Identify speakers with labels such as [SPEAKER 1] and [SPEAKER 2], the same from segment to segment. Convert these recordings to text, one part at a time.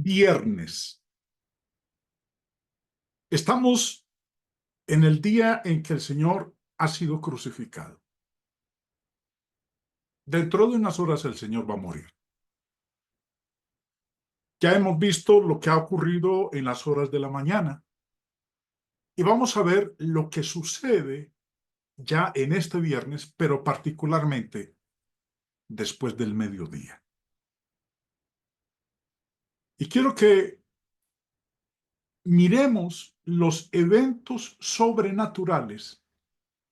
[SPEAKER 1] Viernes. Estamos en el día en que el Señor ha sido crucificado. Dentro de unas horas el Señor va a morir. Ya hemos visto lo que ha ocurrido en las horas de la mañana y vamos a ver lo que sucede ya en este viernes, pero particularmente después del mediodía. Y quiero que miremos los eventos sobrenaturales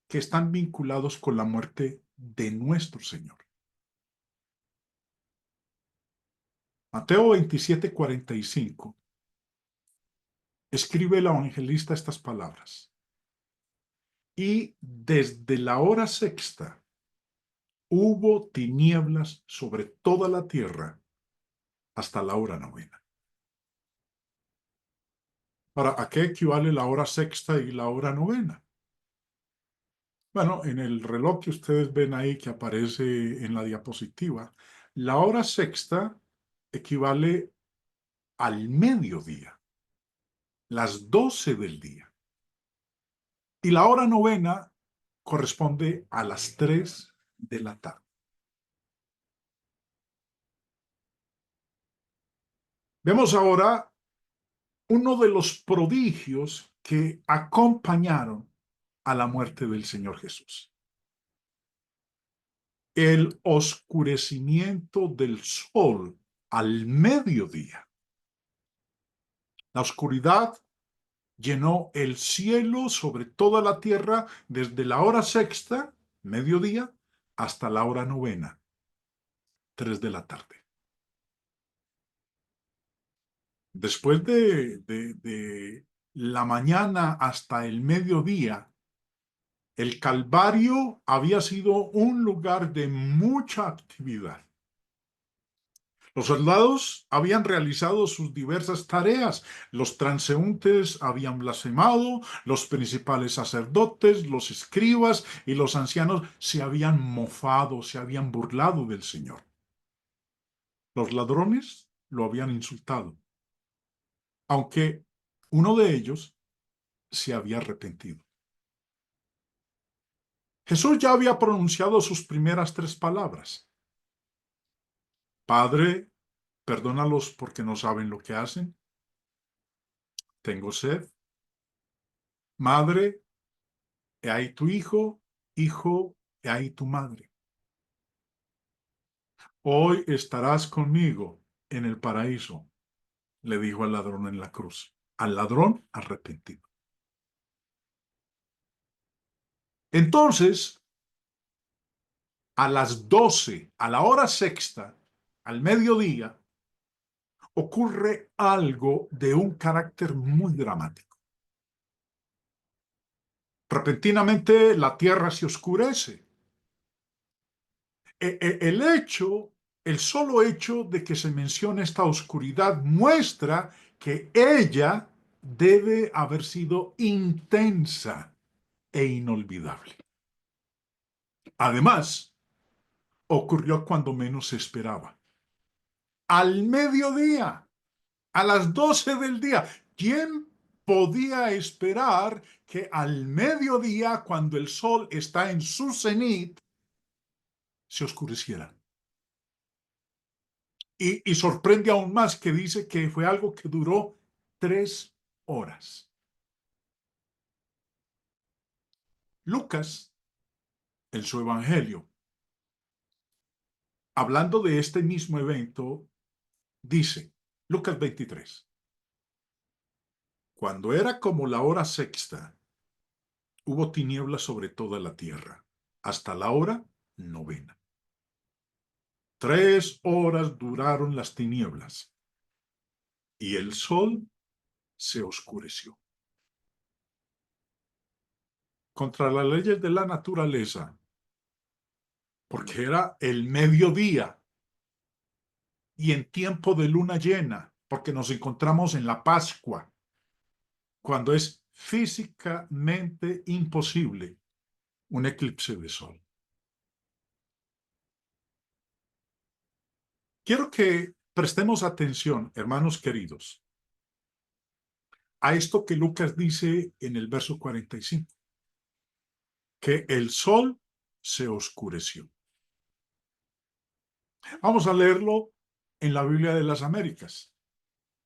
[SPEAKER 1] que están vinculados con la muerte de nuestro Señor. Mateo 27:45 escribe el evangelista estas palabras. Y desde la hora sexta hubo tinieblas sobre toda la tierra hasta la hora novena. Ahora, ¿a qué equivale la hora sexta y la hora novena? Bueno, en el reloj que ustedes ven ahí que aparece en la diapositiva, la hora sexta equivale al mediodía, las 12 del día. Y la hora novena corresponde a las 3 de la tarde. Vemos ahora uno de los prodigios que acompañaron a la muerte del Señor Jesús. El oscurecimiento del sol al mediodía. La oscuridad llenó el cielo sobre toda la tierra desde la hora sexta, mediodía, hasta la hora novena, 3 de la tarde. Después de la mañana hasta el mediodía, el Calvario había sido un lugar de mucha actividad. Los soldados habían realizado sus diversas tareas, los transeúntes habían blasfemado, los principales sacerdotes, los escribas y los ancianos se habían mofado, se habían burlado del Señor. Los ladrones lo habían insultado, aunque uno de ellos se había arrepentido. Jesús ya había pronunciado sus primeras 3 palabras. Padre, perdónalos porque no saben lo que hacen. Tengo sed. Madre, he ahí tu hijo. Hijo, he ahí tu madre. Hoy estarás conmigo en el paraíso, le dijo al ladrón en la cruz. Al ladrón arrepentido. Entonces, a las 12, a la hora sexta, al mediodía, ocurre algo de un carácter muy dramático. Repentinamente la tierra se oscurece. El solo hecho de que se mencione esta oscuridad muestra que ella debe haber sido intensa e inolvidable. Además, ocurrió cuando menos se esperaba. Al mediodía, a las 12 del día. ¿Quién podía esperar que al mediodía, cuando el sol está en su cenit, se oscureciera? Y sorprende aún más que dice que fue algo que duró 3 horas. Lucas, en su evangelio, hablando de este mismo evento, dice, Lucas 23, cuando era como la hora sexta, hubo tinieblas sobre toda la tierra, hasta la hora novena. 3 horas duraron las tinieblas, y el sol se oscureció. Contra las leyes de la naturaleza, porque era el mediodía y en tiempo de luna llena, porque nos encontramos en la Pascua, cuando es físicamente imposible un eclipse de sol. Quiero que Prestemos atención, hermanos queridos, a esto que Lucas dice en el verso 45, que el sol se oscureció. Vamos a leerlo en la Biblia de las Américas.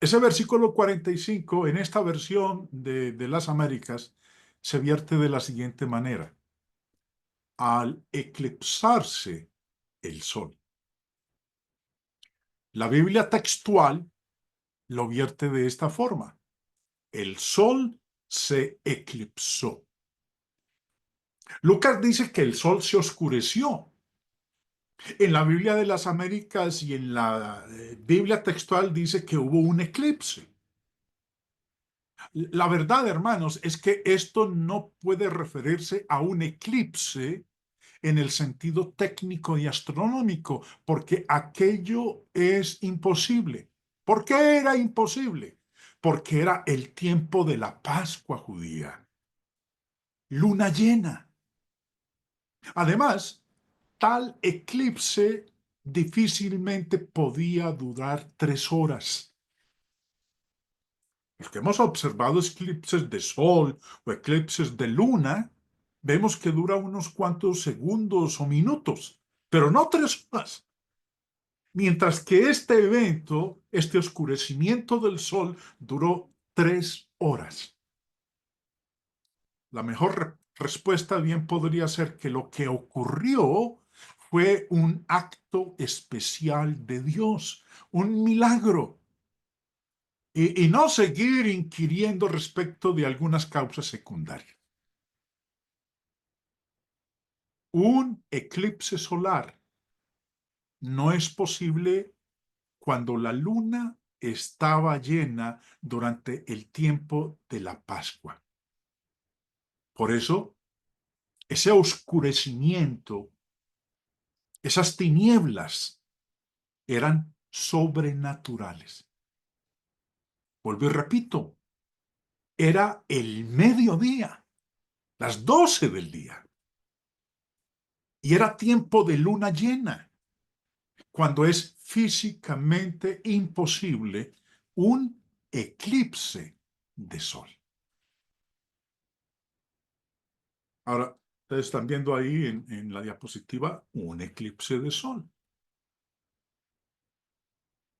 [SPEAKER 1] Ese versículo 45, en esta versión de las Américas, se vierte de la siguiente manera: al eclipsarse el sol. La Biblia textual lo vierte de esta forma: el sol se eclipsó. Lucas dice que el sol se oscureció. En la Biblia de las Américas y en la Biblia textual dice que hubo un eclipse. La verdad, hermanos, es que esto no puede referirse a un eclipse en el sentido técnico y astronómico, porque aquello es imposible. ¿Por qué era imposible? Porque era el tiempo de la Pascua judía, luna llena. Además, tal eclipse difícilmente podía durar 3 horas. Los que hemos observado eclipses de sol o eclipses de luna, vemos que dura unos cuantos segundos o minutos, pero no 3 horas. Mientras que este evento, este oscurecimiento del sol, duró 3 horas. La mejor respuesta bien podría ser que lo que ocurrió fue un acto especial de Dios, un milagro, y no seguir inquiriendo respecto de algunas causas secundarias. Un eclipse solar no es posible cuando la luna estaba llena durante el tiempo de la Pascua. Por eso, ese oscurecimiento, esas tinieblas, eran sobrenaturales. Vuelvo y repito, era el mediodía, las 12 del día, y era tiempo de luna llena, cuando es físicamente imposible un eclipse de sol. Ahora, ustedes están viendo ahí en la diapositiva un eclipse de sol.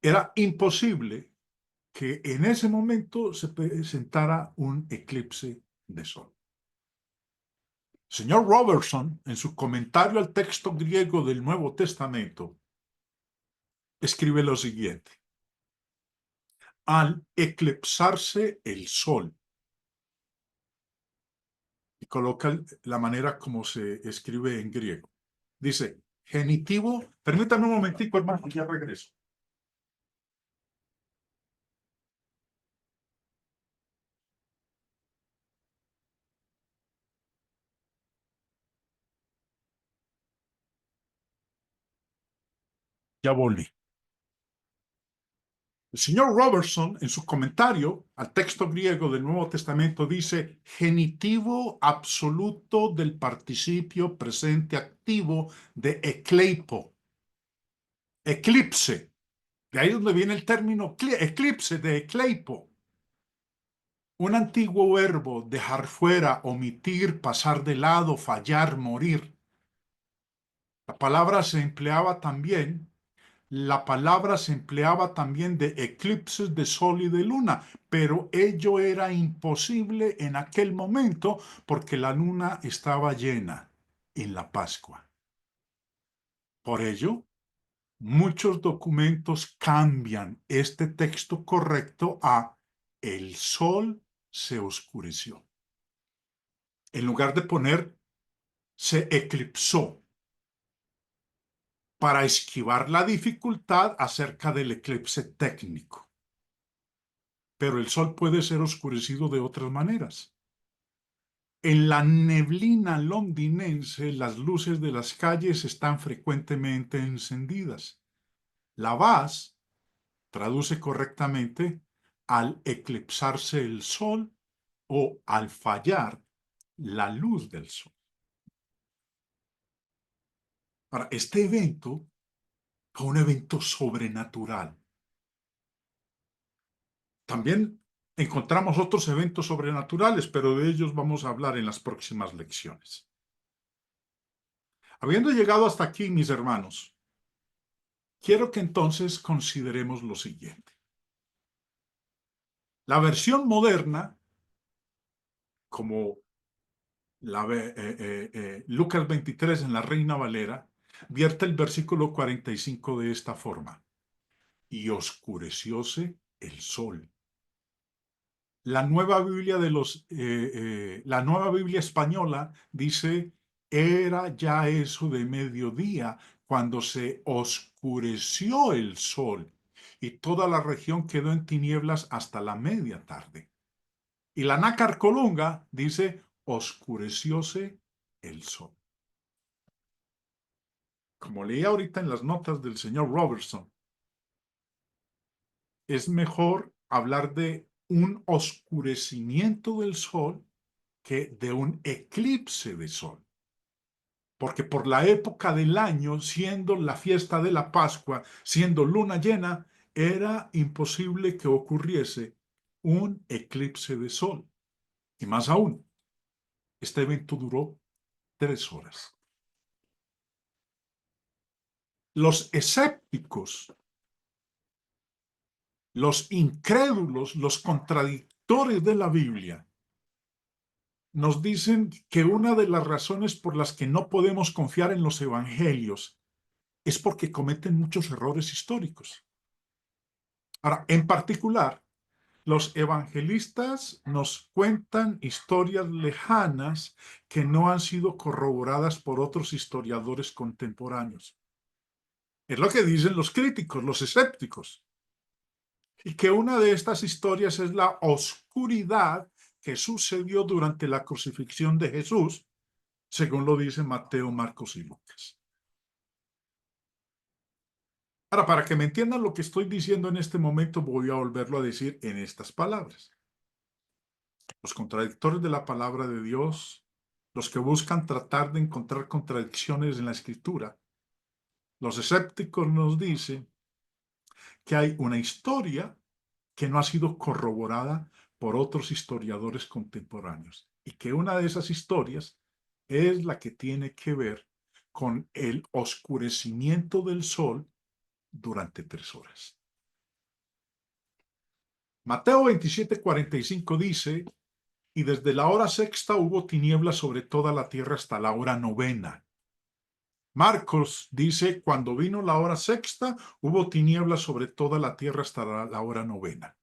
[SPEAKER 1] Era imposible que en ese momento se presentara un eclipse de sol. Señor Robertson, en su comentario al texto griego del Nuevo Testamento, escribe lo siguiente: al eclipsarse el sol, y coloca la manera como se escribe en griego. Dice, genitivo, permítame un momentico, hermano, ya regreso. Ya volví. El señor Robertson, en su comentario al texto griego del Nuevo Testamento, dice genitivo absoluto del participio presente activo de ekleipo, eclipse. De ahí es donde viene el término eclipse, de ekleipo. Un antiguo verbo: dejar fuera, omitir, pasar de lado, fallar, morir. La palabra se empleaba también La palabra se empleaba también de eclipses de sol y de luna, pero ello era imposible en aquel momento porque la luna estaba llena en la Pascua. Por ello, muchos documentos cambian este texto correcto a el sol se oscureció, en lugar de poner se eclipsó, para esquivar la dificultad acerca del eclipse técnico. Pero el sol puede ser oscurecido de otras maneras. En la neblina londinense, las luces de las calles están frecuentemente encendidas. La VAS traduce correctamente al eclipsarse el sol o al fallar la luz del sol. Ahora, este evento fue un evento sobrenatural. También encontramos otros eventos sobrenaturales, pero de ellos vamos a hablar en las próximas lecciones. Habiendo llegado hasta aquí, mis hermanos, quiero que entonces consideremos lo siguiente. La versión moderna, como Lucas 23 en la Reina Valera, vierte el versículo 45 de esta forma: y oscurecióse el sol. La nueva Biblia española dice: era ya eso de mediodía cuando se oscureció el sol y toda la región quedó en tinieblas hasta la media tarde. Y la Nácar Colunga dice: oscurecióse el sol. Como leí ahorita en las notas del señor Robertson, es mejor hablar de un oscurecimiento del sol que de un eclipse de sol. Porque por la época del año, siendo la fiesta de la Pascua, siendo luna llena, era imposible que ocurriese un eclipse de sol. Y más aún, este evento duró 3 horas. Los escépticos, los incrédulos, los contradictores de la Biblia, nos dicen que una de las razones por las que no podemos confiar en los evangelios es porque cometen muchos errores históricos. Ahora, en particular, los evangelistas nos cuentan historias lejanas que no han sido corroboradas por otros historiadores contemporáneos. Es lo que dicen los críticos, los escépticos. Y que una de estas historias es la oscuridad que sucedió durante la crucifixión de Jesús, según lo dicen Mateo, Marcos y Lucas. Ahora, para que me entiendan lo que estoy diciendo en este momento, voy a volverlo a decir en estas palabras. Los contradictores de la palabra de Dios, los que buscan tratar de encontrar contradicciones en la Escritura, los escépticos nos dicen que hay una historia que no ha sido corroborada por otros historiadores contemporáneos y que una de esas historias es la que tiene que ver con el oscurecimiento del sol durante 3 horas. Mateo 27:45 dice: y desde la hora sexta hubo tinieblas sobre toda la tierra hasta la hora novena. Marcos dice: cuando vino la hora sexta, hubo tinieblas sobre toda la tierra hasta la hora novena.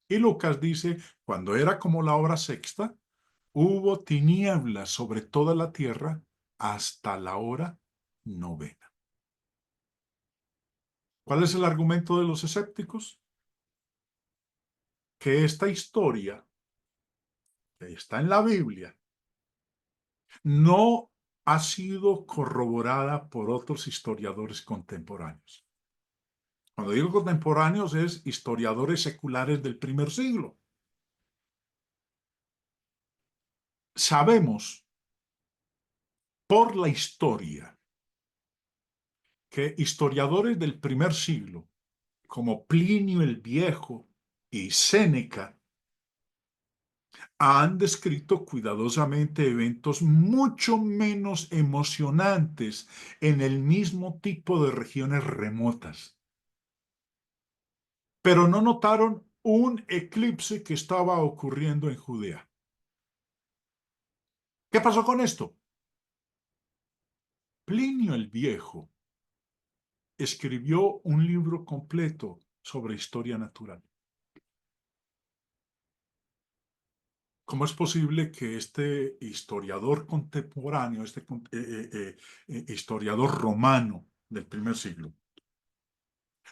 [SPEAKER 1] Y Lucas dice: cuando era como la hora sexta, hubo tinieblas sobre toda la tierra hasta la hora novena. ¿Cuál es el argumento de los escépticos? Que esta historia, que está en la Biblia, no ha sido corroborada por otros historiadores contemporáneos. Cuando digo contemporáneos, es historiadores seculares del primer siglo. Sabemos por la historia que historiadores del primer siglo, como Plinio el Viejo y Séneca, han descrito cuidadosamente eventos mucho menos emocionantes en el mismo tipo de regiones remotas. Pero no notaron un eclipse que estaba ocurriendo en Judea. ¿Qué pasó con esto? Plinio el Viejo escribió un libro completo sobre historia natural. ¿Cómo es posible que este historiador contemporáneo, historiador romano del primer siglo,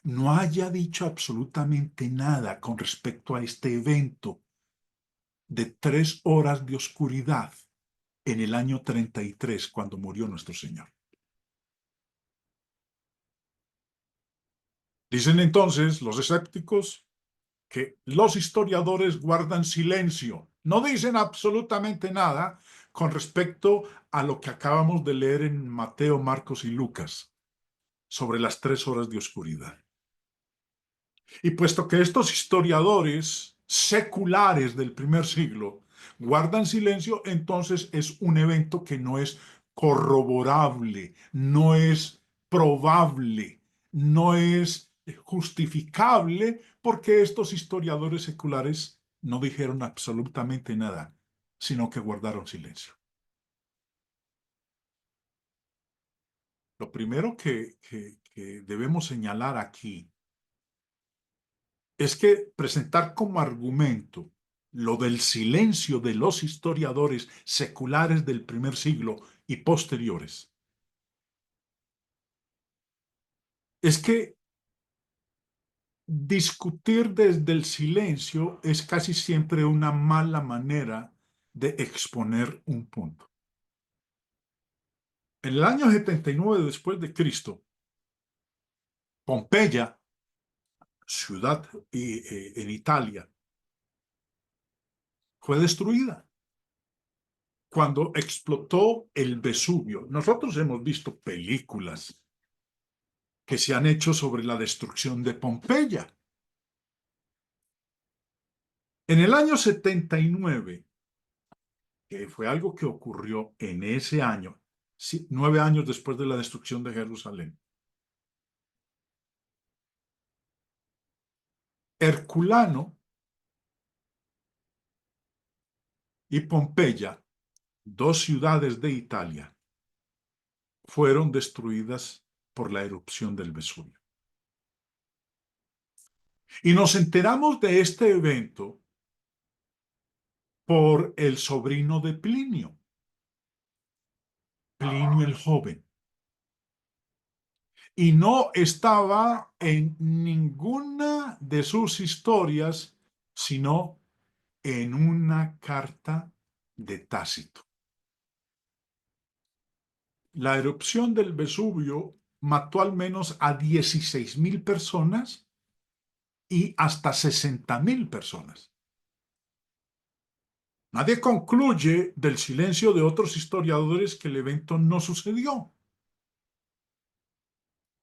[SPEAKER 1] no haya dicho absolutamente nada con respecto a este evento de 3 horas de oscuridad en el año 33, cuando murió nuestro Señor? Dicen entonces los escépticos que los historiadores guardan silencio, no dicen absolutamente nada con respecto a lo que acabamos de leer en Mateo, Marcos y Lucas sobre las 3 horas de oscuridad. Y puesto que estos historiadores seculares del primer siglo guardan silencio, entonces es un evento que no es corroborable, no es probable, no es justificable, porque estos historiadores seculares no dijeron absolutamente nada, sino que guardaron silencio. Lo primero que debemos señalar aquí es que presentar como argumento lo del silencio de los historiadores seculares del primer siglo y posteriores, es que discutir desde el silencio es casi siempre una mala manera de exponer un punto. En el año 79 después de Cristo, Pompeya, ciudad en Italia, fue destruida cuando explotó el Vesubio. Nosotros hemos visto películas que se han hecho sobre la destrucción de Pompeya. En el año 79, que fue algo que ocurrió en ese año, 9 años después de la destrucción de Jerusalén, Herculano y Pompeya, dos ciudades de Italia, fueron destruidas por la erupción del Vesubio. Y nos enteramos de este evento por el sobrino de Plinio, Plinio el Joven. Y no estaba en ninguna de sus historias, sino en una carta de Tácito. La erupción del Vesubio mató al menos a 16.000 personas y hasta 60.000 personas. Nadie concluye del silencio de otros historiadores que el evento no sucedió,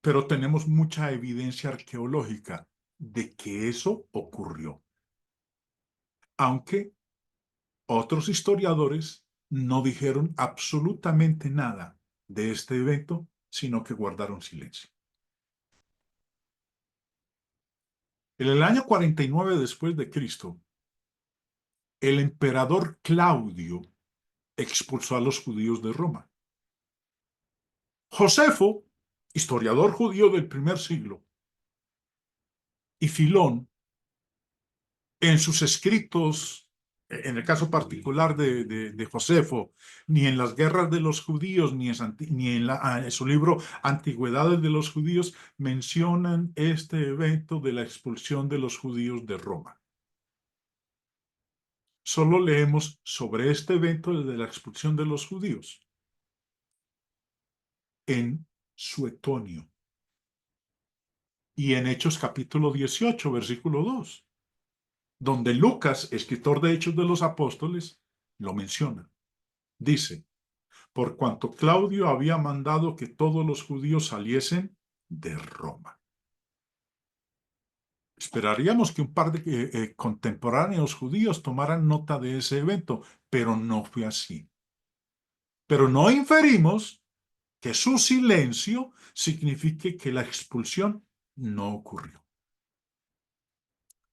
[SPEAKER 1] pero tenemos mucha evidencia arqueológica de que eso ocurrió, aunque otros historiadores no dijeron absolutamente nada de este evento, sino que guardaron silencio. En el año 49 después de Cristo, el emperador Claudio expulsó a los judíos de Roma. Josefo, historiador judío del primer siglo, y Filón, en sus escritos, en el caso particular de Josefo, ni en las guerras de los judíos, ni en su libro Antigüedades de los judíos, mencionan este evento de la expulsión de los judíos de Roma. Solo leemos sobre este evento de la expulsión de los judíos en Suetonio y en Hechos capítulo 18, versículo 2, donde Lucas, escritor de Hechos de los Apóstoles, lo menciona. Dice: por cuanto Claudio había mandado que todos los judíos saliesen de Roma. Esperaríamos que un par de contemporáneos judíos tomaran nota de ese evento, pero no fue así. Pero no inferimos que su silencio signifique que la expulsión no ocurrió.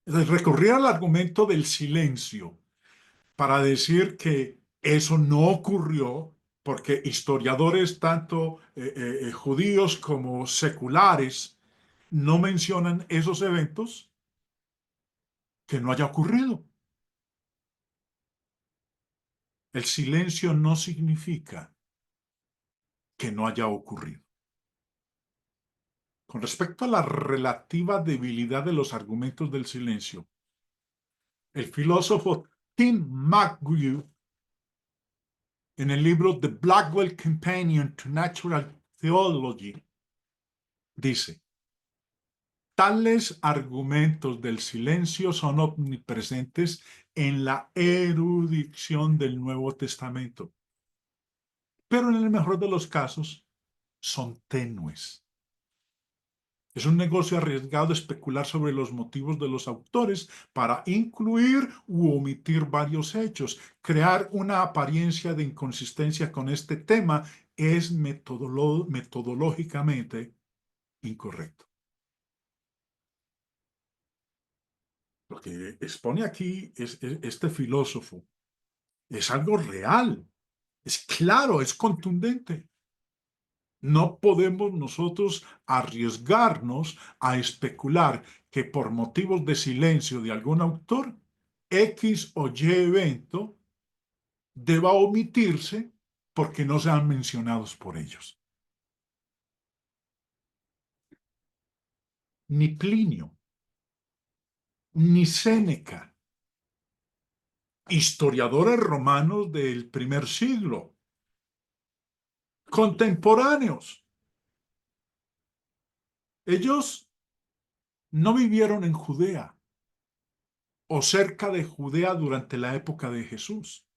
[SPEAKER 1] Recurrir al argumento del silencio para decir que eso no ocurrió, porque historiadores tanto judíos como seculares no mencionan esos eventos, que no haya ocurrido. El silencio no significa que no haya ocurrido. Con respecto a la relativa debilidad de los argumentos del silencio, el filósofo Tim McGrew, en el libro The Blackwell Companion to Natural Theology, dice: tales argumentos del silencio son omnipresentes en la erudición del Nuevo Testamento, pero en el mejor de los casos son tenues. Es un negocio arriesgado especular sobre los motivos de los autores para incluir u omitir varios hechos. Crear una apariencia de inconsistencia con este tema es metodológicamente incorrecto. Lo que expone aquí este filósofo es algo real, es claro, es contundente. No podemos nosotros arriesgarnos a especular que por motivos de silencio de algún autor, X o Y evento deba omitirse porque no sean mencionados por ellos. Ni Plinio, ni Séneca, historiadores romanos del primer siglo, contemporáneos, ellos no vivieron en Judea o cerca de Judea durante la época de Jesús.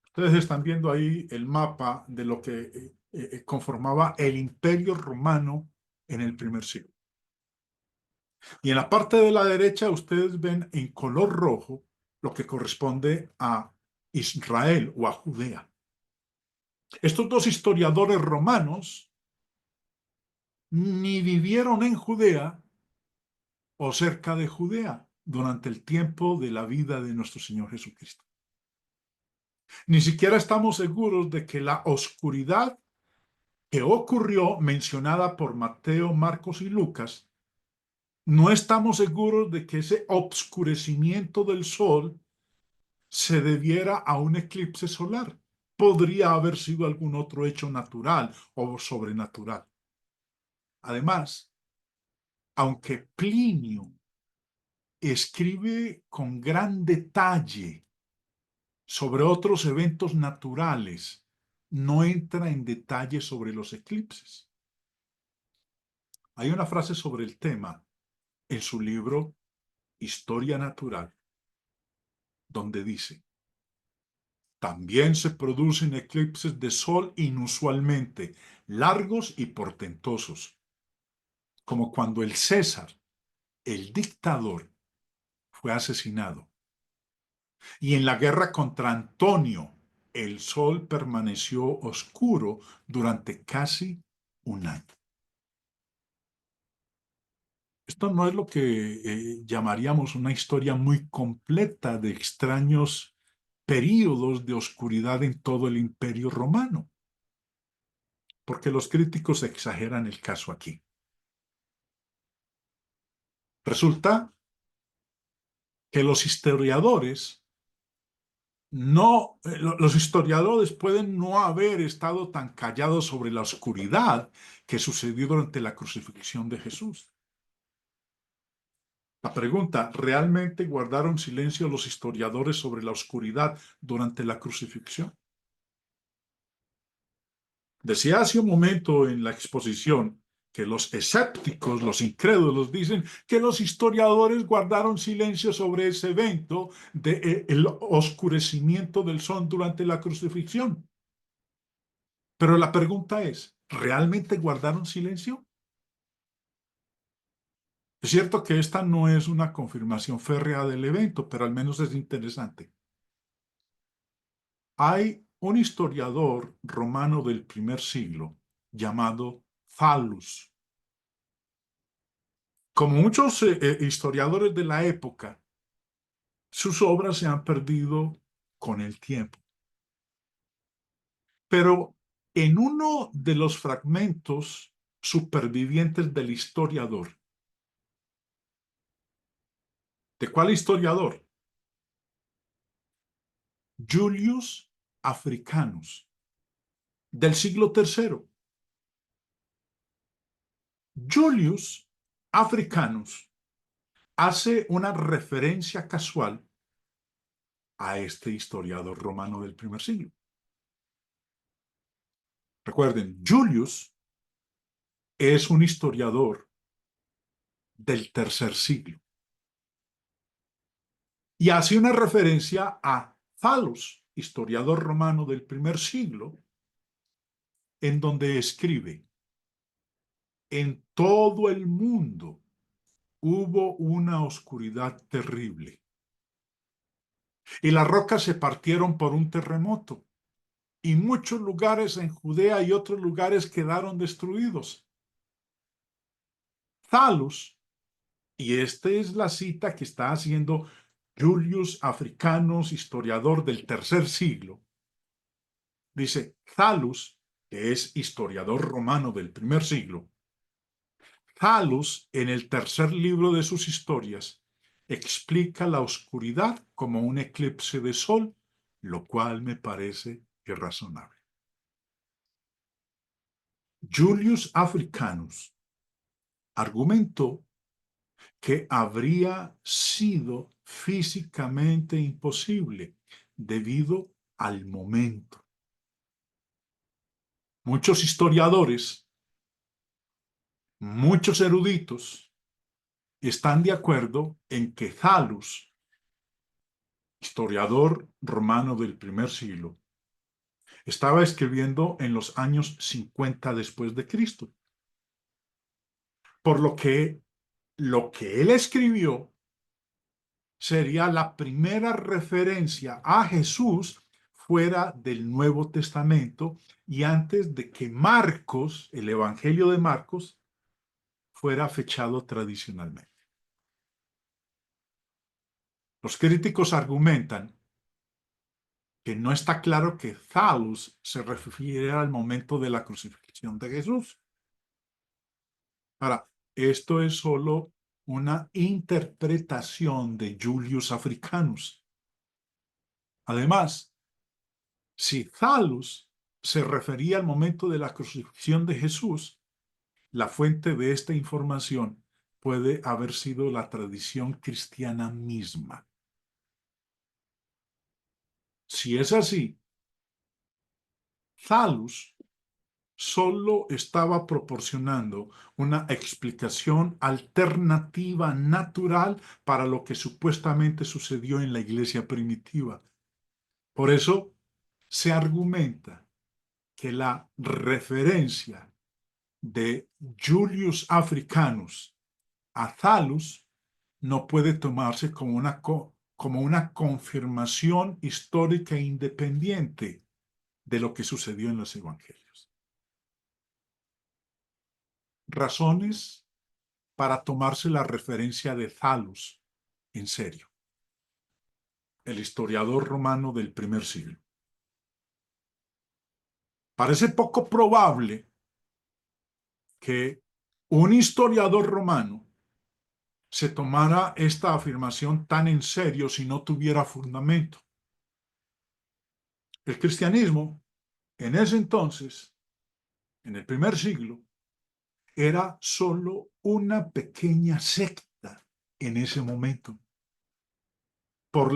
[SPEAKER 1] Ustedes están viendo ahí el mapa de lo que conformaba el Imperio Romano en el primer siglo. Y en la parte de la derecha ustedes ven en color rojo lo que corresponde a Israel o a Judea. Estos dos historiadores romanos ni vivieron en Judea o cerca de Judea durante el tiempo de la vida de nuestro Señor Jesucristo. Ni siquiera estamos seguros de que la oscuridad que ocurrió, mencionada por Mateo, Marcos y Lucas, no estamos seguros de que ese obscurecimiento del sol se debiera a un eclipse solar. Podría haber sido algún otro hecho natural o sobrenatural. Además, aunque Plinio escribe con gran detalle sobre otros eventos naturales, no entra en detalle sobre los eclipses. Hay una frase sobre el tema en su libro Historia Natural, donde dice: también se producen eclipses de sol inusualmente largos y portentosos, como cuando el César, el dictador, fue asesinado. Y en la guerra contra Antonio, el sol permaneció oscuro durante casi un año. Esto no es lo que llamaríamos una historia muy completa de extraños períodos de oscuridad en todo el Imperio Romano, porque los críticos exageran el caso aquí. Resulta que los historiadores pueden no haber estado tan callados sobre la oscuridad que sucedió durante la crucifixión de Jesús. La pregunta: ¿realmente guardaron silencio los historiadores sobre la oscuridad durante la crucifixión? Decía hace un momento en la exposición que los escépticos, los incrédulos, dicen que los historiadores guardaron silencio sobre ese evento del oscurecimiento del sol durante la crucifixión. Pero la pregunta es: ¿realmente guardaron silencio? Es cierto que esta no es una confirmación férrea del evento, pero al menos es interesante. Hay un historiador romano del primer siglo llamado Thallus. Como muchos historiadores de la época, sus obras se han perdido con el tiempo. Pero en uno de los fragmentos supervivientes del historiador, ¿de cuál historiador? Julius Africanus, del siglo III. Julius Africanus hace una referencia casual a este historiador romano del primer siglo. Recuerden, Julius es un historiador del tercer siglo y hace una referencia a Thallus, historiador romano del primer siglo, en donde escribe: en todo el mundo hubo una oscuridad terrible y las rocas se partieron por un terremoto y muchos lugares en Judea y otros lugares quedaron destruidos. Thallus, y esta es la cita que está haciendo Julius Africanus, historiador del tercer siglo, dice, Thallus, que es historiador romano del primer siglo, Thallus, en el tercer libro de sus historias, explica la oscuridad como un eclipse de sol, lo cual me parece irrazonable. Julius Africanus argumentó que habría sido físicamente imposible debido al momento. Muchos historiadores, muchos eruditos, están de acuerdo en que Thallus, historiador romano del primer siglo, estaba escribiendo en los años 50 después de Cristo. Por lo que él escribió sería la primera referencia a Jesús fuera del Nuevo Testamento y antes de que Marcos, el Evangelio de Marcos, fuera fechado tradicionalmente. Los críticos argumentan que no está claro que Thallus se refiriera al momento de la crucifixión de Jesús. Ahora, esto es solo una interpretación de Julius Africanus. Además, si Thallus se refería al momento de la crucifixión de Jesús, la fuente de esta información puede haber sido la tradición cristiana misma. Si es así, Thallus solo estaba proporcionando una explicación alternativa natural para lo que supuestamente sucedió en la iglesia primitiva. Por eso se argumenta que la referencia de Julius Africanus a Thallus no puede tomarse como una confirmación histórica e independiente de lo que sucedió en los evangelios. Razones para tomarse la referencia de Thallus en serio, el historiador romano del primer siglo. Parece poco probable que un historiador romano se tomara esta afirmación tan en serio si no tuviera fundamento. El cristianismo, en ese entonces, en el primer siglo, era solo una pequeña secta en ese momento. Por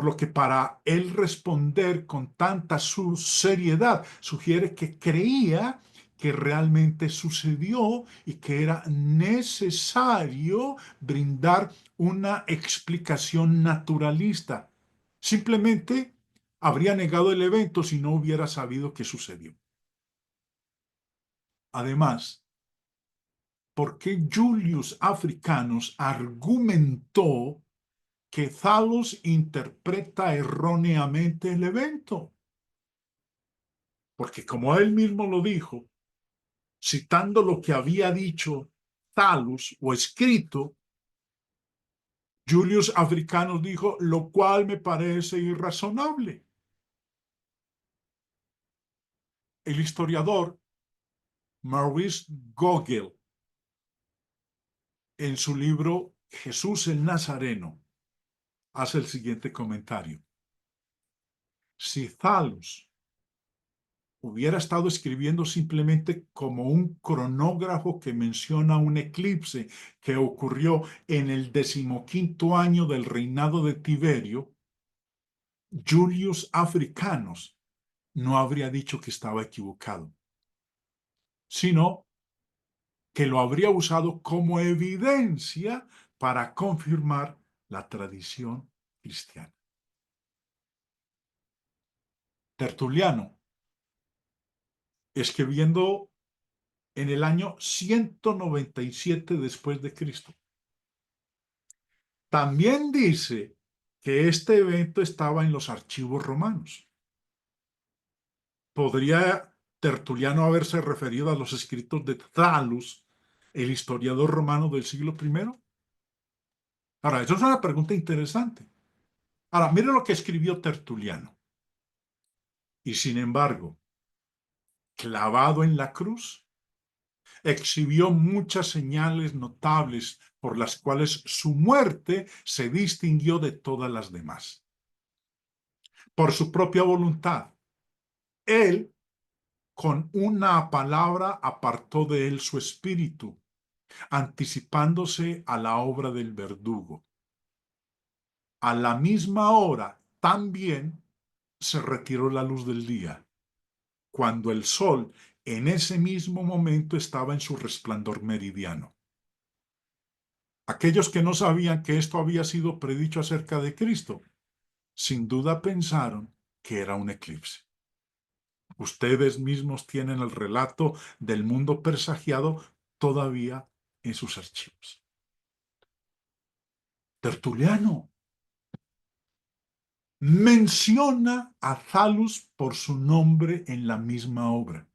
[SPEAKER 1] lo que para él responder con tanta seriedad sugiere que creía que realmente sucedió y que era necesario brindar una explicación naturalista. Simplemente habría negado el evento si no hubiera sabido qué sucedió. Además, ¿por qué Julius Africanus argumentó que Thallus interpreta erróneamente el evento? Porque como él mismo lo dijo, citando lo que había dicho Thallus o escrito, Julius Africanus dijo, lo cual me parece irrazonable. El historiador Maurice Gogel, en su libro Jesús el Nazareno, hace el siguiente comentario. Si Thallus hubiera estado escribiendo simplemente como un cronógrafo que menciona un eclipse que ocurrió en el 15º año del reinado de Tiberio, Julius Africanus no habría dicho que estaba equivocado, sino que lo habría usado como evidencia para confirmar la tradición cristiana. Tertuliano, escribiendo en el año 197 después de Cristo. También dice que este evento estaba en los archivos romanos. ¿Podría Tertuliano haberse referido a los escritos de Thallus, el historiador romano del siglo I? Ahora, eso es una pregunta interesante. Ahora, mire lo que escribió Tertuliano. Y sin embargo, clavado en la cruz, exhibió muchas señales notables por las cuales su muerte se distinguió de todas las demás. Por su propia voluntad, él con una palabra apartó de él su espíritu, anticipándose a la obra del verdugo. A la misma hora también se retiró la luz del día, cuando el sol en ese mismo momento estaba en su resplandor meridiano. Aquellos que no sabían que esto había sido predicho acerca de Cristo, sin duda pensaron que era un eclipse. Ustedes mismos tienen el relato del mundo presagiado todavía en sus archivos. Tertuliano menciona a Thallus por su nombre en la misma obra.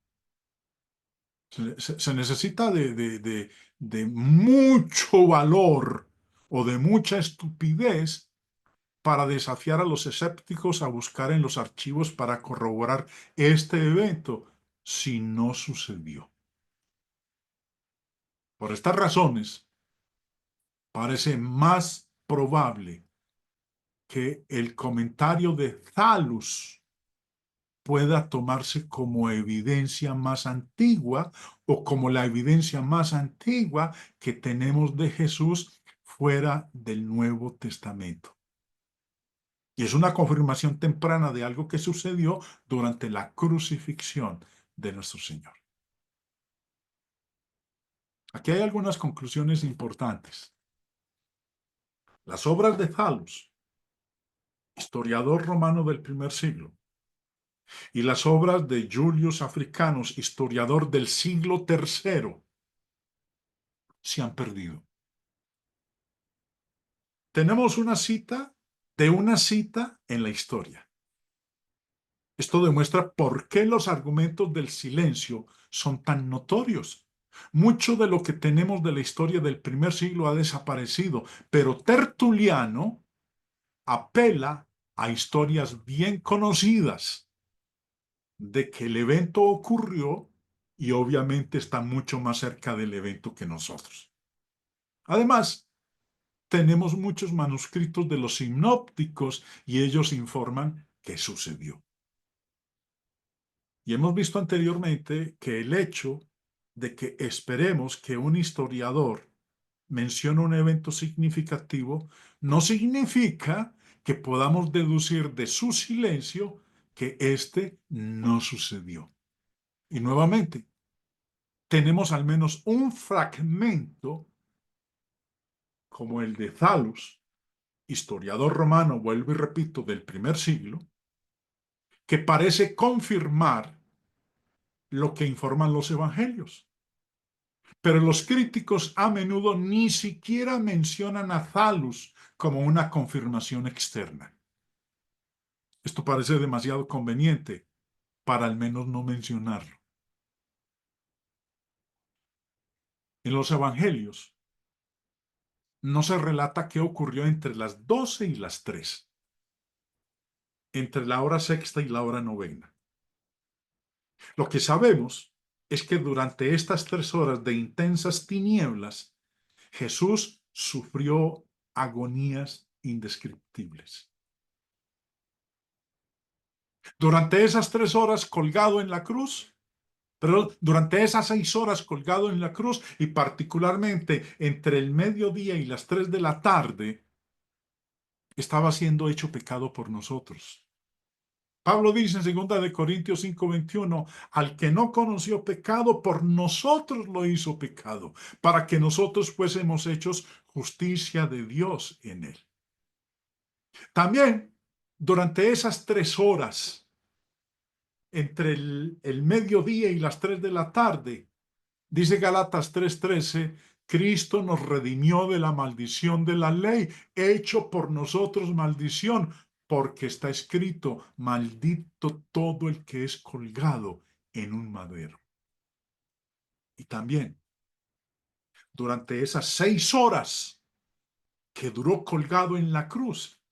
[SPEAKER 1] Se necesita de mucho valor o de mucha estupidez para desafiar a los escépticos a buscar en los archivos para corroborar este evento si no sucedió. Por estas razones, parece más probable que el comentario de Thallus pueda tomarse como evidencia más antigua o como la evidencia más antigua que tenemos de Jesús fuera del Nuevo Testamento. Y es una confirmación temprana de algo que sucedió durante la crucifixión de nuestro Señor. Aquí hay algunas conclusiones importantes. Las obras de Thallus, historiador romano del primer siglo, y las obras de Julius Africanus, historiador del siglo III, se han perdido. Tenemos una cita de una cita en la historia. Esto demuestra por qué los argumentos del silencio son tan notorios. Mucho de lo que tenemos de la historia del primer siglo ha desaparecido, pero Tertuliano apela a historias bien conocidas de que el evento ocurrió y obviamente está mucho más cerca del evento que nosotros. Además, tenemos muchos manuscritos de los sinópticos y ellos informan qué sucedió. Y hemos visto anteriormente que el hecho de que esperemos que un historiador mencione un evento significativo no significa que podamos deducir de su silencio que éste no sucedió. Y nuevamente, tenemos al menos un fragmento como el de Thallus, historiador romano, vuelvo y repito, del primer siglo, que parece confirmar lo que informan los evangelios. Pero los críticos a menudo ni siquiera mencionan a Thallus como una confirmación externa. Esto parece demasiado conveniente para al menos no mencionarlo. En los evangelios no se relata qué ocurrió entre las 12 y las 3, entre la hora sexta y la hora novena. Lo que sabemos es que durante estas 3 horas de intensas tinieblas, Jesús sufrió agonías indescriptibles. Durante esas 3 horas colgado en la cruz, pero durante esas 6 horas colgado en la cruz y particularmente entre el mediodía y las 3 de la tarde, estaba siendo hecho pecado por nosotros. Pablo dice en 2 Corintios 5:21, al que no conoció pecado, por nosotros lo hizo pecado, para que nosotros fuésemos hechos justicia de Dios en él. También, durante esas 3 horas, entre el mediodía y las 3 de la tarde, Dice Gálatas 3:13, Cristo nos redimió de la maldición de la ley, hecho por nosotros maldición, porque está escrito, maldito todo el que es colgado en un madero. Y también, durante esas 6 horas que duró colgado en la cruz,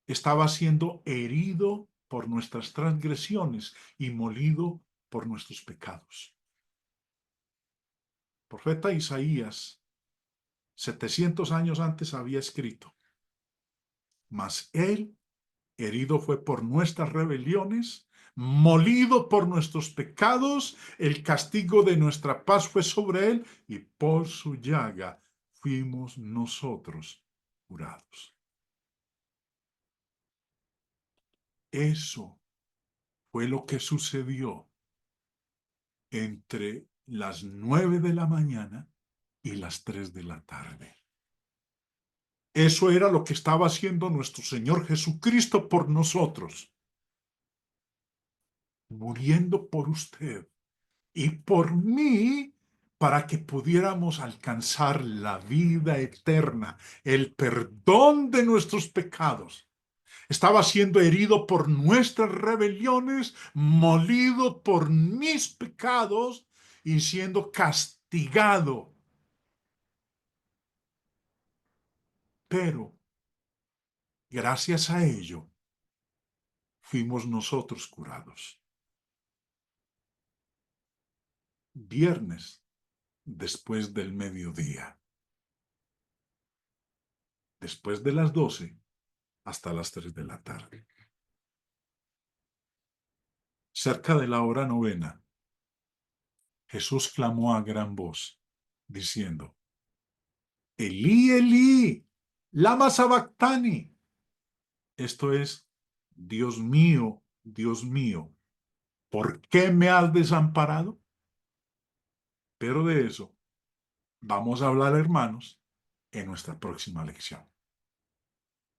[SPEAKER 1] estaba siendo herido por nuestras transgresiones y molido por nuestros pecados. El profeta Isaías, 700 años antes, había escrito, mas él herido fue por nuestras rebeliones, molido por nuestros pecados, el castigo de nuestra paz fue sobre él, y por su llaga fuimos nosotros curados. Eso fue lo que sucedió entre las 9 de la mañana y las 3 de la tarde. Eso era lo que estaba haciendo nuestro Señor Jesucristo por nosotros, muriendo por usted y por mí, para que pudiéramos alcanzar la vida eterna, el perdón de nuestros pecados. Estaba siendo herido por nuestras rebeliones, molido por mis pecados y siendo castigado. Pero gracias a ello, fuimos nosotros curados. Viernes, después del mediodía. Después de las 12 hasta las 3 de la tarde. Cerca de la hora novena, Jesús clamó a gran voz, diciendo, Elí, Elí, lama sabactani. Esto es, Dios mío, ¿por qué me has desamparado? Pero de eso vamos a hablar, hermanos, en nuestra próxima lección.